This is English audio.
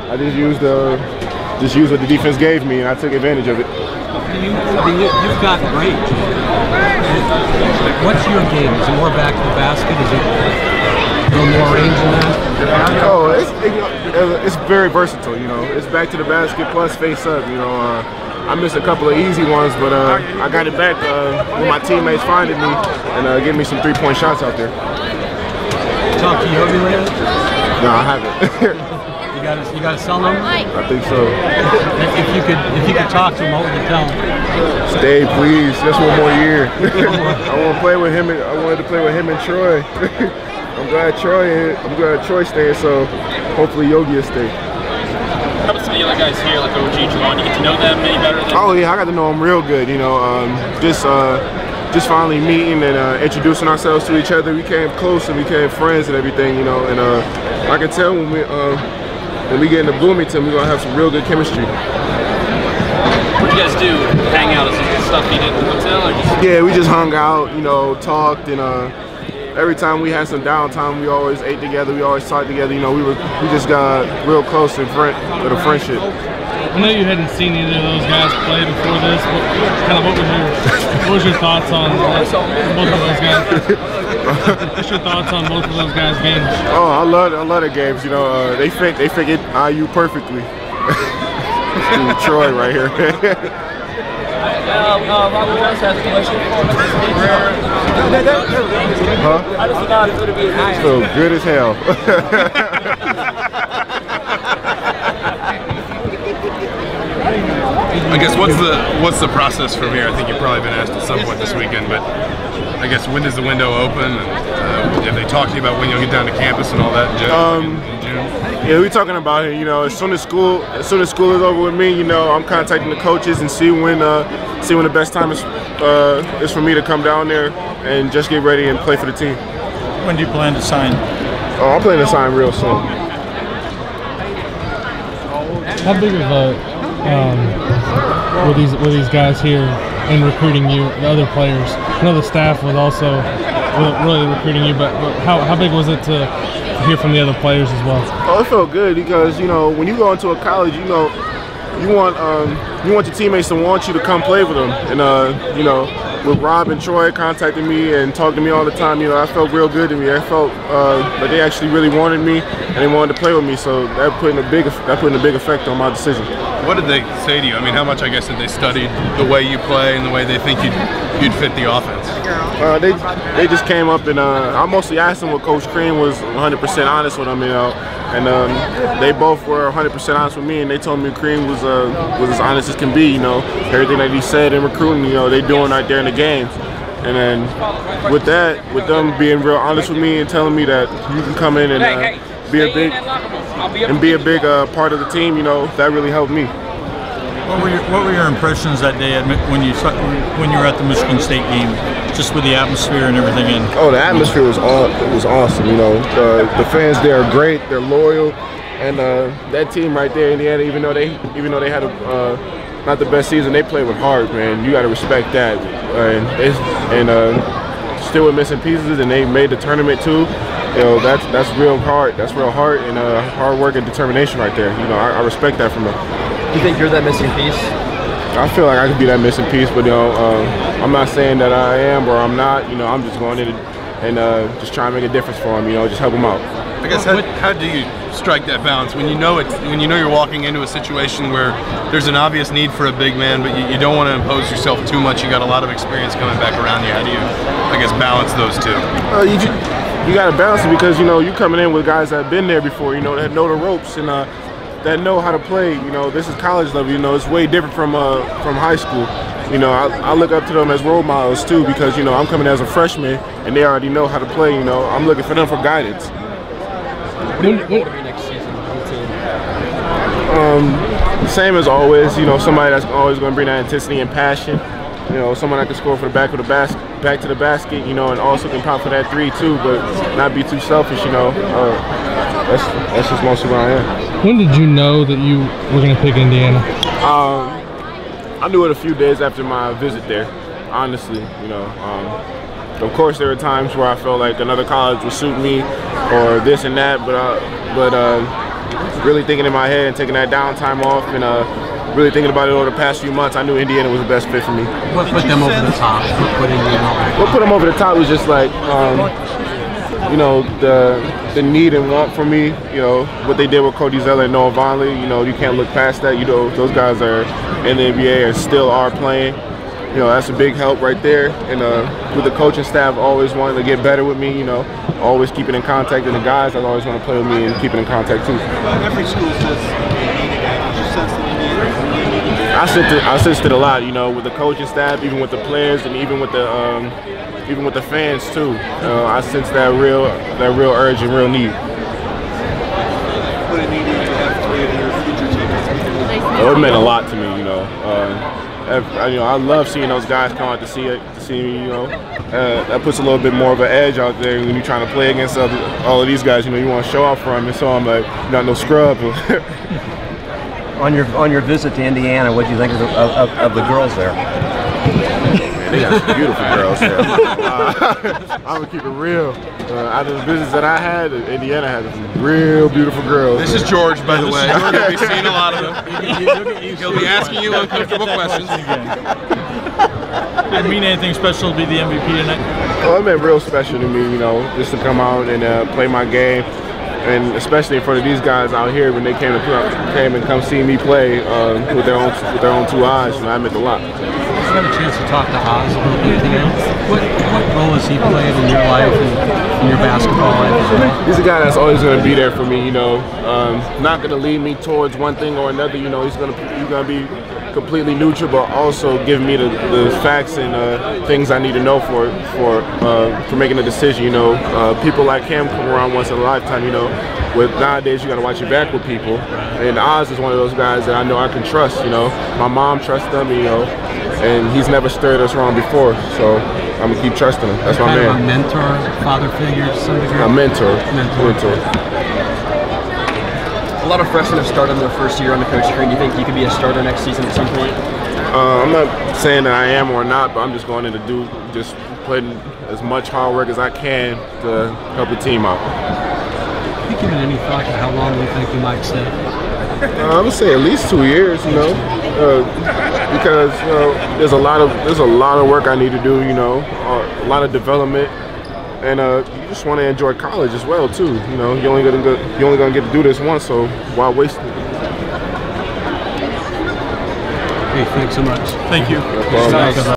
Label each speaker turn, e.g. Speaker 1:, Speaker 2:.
Speaker 1: I just used what the defense gave me, and I took advantage of it.
Speaker 2: You've got range. What's your game? Is it more back to the basket? Is it a little more range than that?
Speaker 1: Oh, it's very versatile. You know, it's back to the basket plus face up. You know, I missed a couple of easy ones, but I got it back when my teammates finding me and giving me some 3-point shots out there.
Speaker 2: Talk to Yogi later?
Speaker 1: No, I haven't.
Speaker 2: You got to sell them?
Speaker 1: I think so.
Speaker 2: If you could talk to him, what would you tell him?
Speaker 1: Stay, please. Just one more year. I want to play with him. I wanted to play with him and Troy. I'm glad Troy stayed. So hopefully Yogi will stay.
Speaker 3: How about some of the other guys here, like OG, Javon? You get to know them any better?
Speaker 1: Oh yeah, I got to know them real good. You know, just finally meeting and introducing ourselves to each other. We came close and we became friends and everything. You know, and I can tell when we get into Bloomington, we're gonna have some real good chemistry.
Speaker 3: What you guys do? Hang out? Is it stuff you did in the hotel, or just?
Speaker 1: Yeah, we just hung out. You know, talked, and every time we had some downtime, we always ate together. We always talked together. You know, we just got real close in front with a friendship.
Speaker 4: I know you hadn't seen either of those guys play before this, but what was your thoughts on both of those guys? What's your thoughts on both of those guys' games?
Speaker 1: Oh, I love their games. You know, they fit IU perfectly. Troy right here.
Speaker 3: Robert West has a question.
Speaker 1: Huh?
Speaker 3: I just thought it would be
Speaker 1: so good as hell.
Speaker 5: I guess what's the process from here? I think you've probably been asked at some point this weekend, but I guess when does the window open? And have they talked to you about when you'll get down to campus and all that in June?
Speaker 1: Yeah, we're talking about it. You know, as soon as school is over with me, you know, I'm contacting the coaches and see when the best time is for me to come down there and just get ready and play for the team.
Speaker 6: When do you plan to sign?
Speaker 1: Oh, I'm planning to sign real soon.
Speaker 4: How big of a were these guys here in recruiting you, the other players? I know the staff was also really recruiting you, but how big was it to hear from the other players as well?
Speaker 1: Oh, it felt good because, you know, when you go into a college, you know, you want your teammates to want you to come play with them, and you know, with Rob and Troy contacting me and talking to me all the time, you know, I felt real good to me. I felt that they actually really wanted me and they wanted to play with me, so that put in a big effect on my decision.
Speaker 5: What did they say to you? I mean, how much, I guess, did they study the way you play and the way they think you'd fit the offense?
Speaker 1: They just came up and I mostly asked them what Coach Crean was 100% honest with them, you know, and they both were 100% honest with me, and they told me Crean was as honest as can be, you know, everything that he said in recruiting, you know, they doing right there in the games. And then with them being real honest with me and telling me that you can come in and be a big part of the team, you know, that really helped me.
Speaker 6: What were your impressions that day when you were at the Michigan State game, just with the atmosphere and everything?
Speaker 1: Oh, the atmosphere was awesome. You know, the fans there are great. They're loyal, and that team right there, Indiana, even though they had not the best season, they played with heart, man. You got to respect that. And still with missing pieces, and they made the tournament too. You know, that's real heart. That's real heart and hard work and determination right there. You know, I respect that from them.
Speaker 2: You think you're that missing piece?
Speaker 1: I feel like I could be that missing piece, but you know, I'm not saying that I am or I'm not. You know, I'm just going in and just trying to make a difference for them. You know, just help them out.
Speaker 5: I guess how do you strike that balance when you know you're walking into a situation where there's an obvious need for a big man, but you don't want to impose yourself too much. You got a lot of experience coming back around you. How do you, I guess, balance those two?
Speaker 1: You got to balance it because, you know, you coming in with guys that have been there before, you know, that know the ropes and that know how to play. You know, this is college level. You know, it's way different from high school. You know, I look up to them as role models too because, you know, I'm coming as a freshman and they already know how to play. You know, I'm looking for them for guidance.
Speaker 2: What do you want to be next season on the team?
Speaker 1: Same as always. You know, somebody that's always going to bring that intensity and passion. You know, someone that can score for the back to the basket, you know, and also can pop for that three too, but not be too selfish, you know. That's just mostly where I am.
Speaker 4: When did you know that you were going to pick Indiana?
Speaker 1: I knew it a few days after my visit there, honestly, you know. Of course, there were times where I felt like another college would suit me or this and that, but really thinking in my head and taking that downtime off and really thinking about it over the past few months, I knew Indiana was the best fit for me.
Speaker 2: What put them over the top?
Speaker 1: What put them over the top was just like, you know, the need and want for me. You know, what they did with Cody Zeller and Noah Vonleh. You know, you can't look past that. You know, those guys are in the NBA and still are playing. You know, that's a big help right there. And with the coaching staff always wanting to get better with me, you know, always keeping in contact. And the guys that always want to play with me and keeping in contact too.
Speaker 7: Every school says
Speaker 1: I sensed it a lot, you know, with the coaching staff, even with the players, and even with the fans too. I sensed that real urge and real need.
Speaker 7: What it needed to have for your future team.
Speaker 1: It meant a lot to me, you know. I love seeing those guys come out to see me, you know. That puts a little bit more of an edge out there when you're trying to play against all of these guys. You know, you want to show off for them, and so I'm like, you're not no scrub.
Speaker 8: On your visit to Indiana, what do you think of the girls there?
Speaker 1: They got some beautiful girls there. I'm gonna keep it real. Out of the business that I had, Indiana had some real beautiful girls.
Speaker 5: This is George, by the way. George will be seeing a lot of them. He'll be asking you uncomfortable questions.
Speaker 6: Did it mean anything special to be the MVP tonight?
Speaker 1: Well, it meant real special to me, you know, just to come out and play my game. And especially in front of these guys out here when they came and come see me play with their own 2 eyes, you know, that meant a lot.
Speaker 2: You had a chance to talk to Oz about anything else? What role has he played in your life and in your basketball life?
Speaker 1: He's a guy that's always going to be there for me, you know. Not going to lead me towards one thing or another, you know. He's going to be completely neutral, but also give me the facts and things I need to know for making a decision. You know, people like him come around once in a lifetime. You know, with nowadays you got to watch your back with people, and Oz is one of those guys that I know I can trust. You know, my mom trusts him, you know, and he's never stirred us wrong before, so I'm gonna keep trusting him. That's my man.
Speaker 2: Kind of a mentor, father figure to some degree.
Speaker 1: A mentor.
Speaker 9: A lot of freshmen have started in their first year under Coach Crean. Do you think you could be a starter next season at some point?
Speaker 1: I'm not saying that I am or not, but I'm just going in to just putting as much hard work as I can to help the team out.
Speaker 2: Have you given any thought to how long you think you might stay?
Speaker 1: I would say at least 2 years, you know, because you know, there's a lot of work I need to do, you know, a lot of development. And you just want to enjoy college as well too. You know, you're only gonna get to do this once, so why waste it?
Speaker 2: Hey, thanks so much.
Speaker 6: Thank you.
Speaker 1: No problem.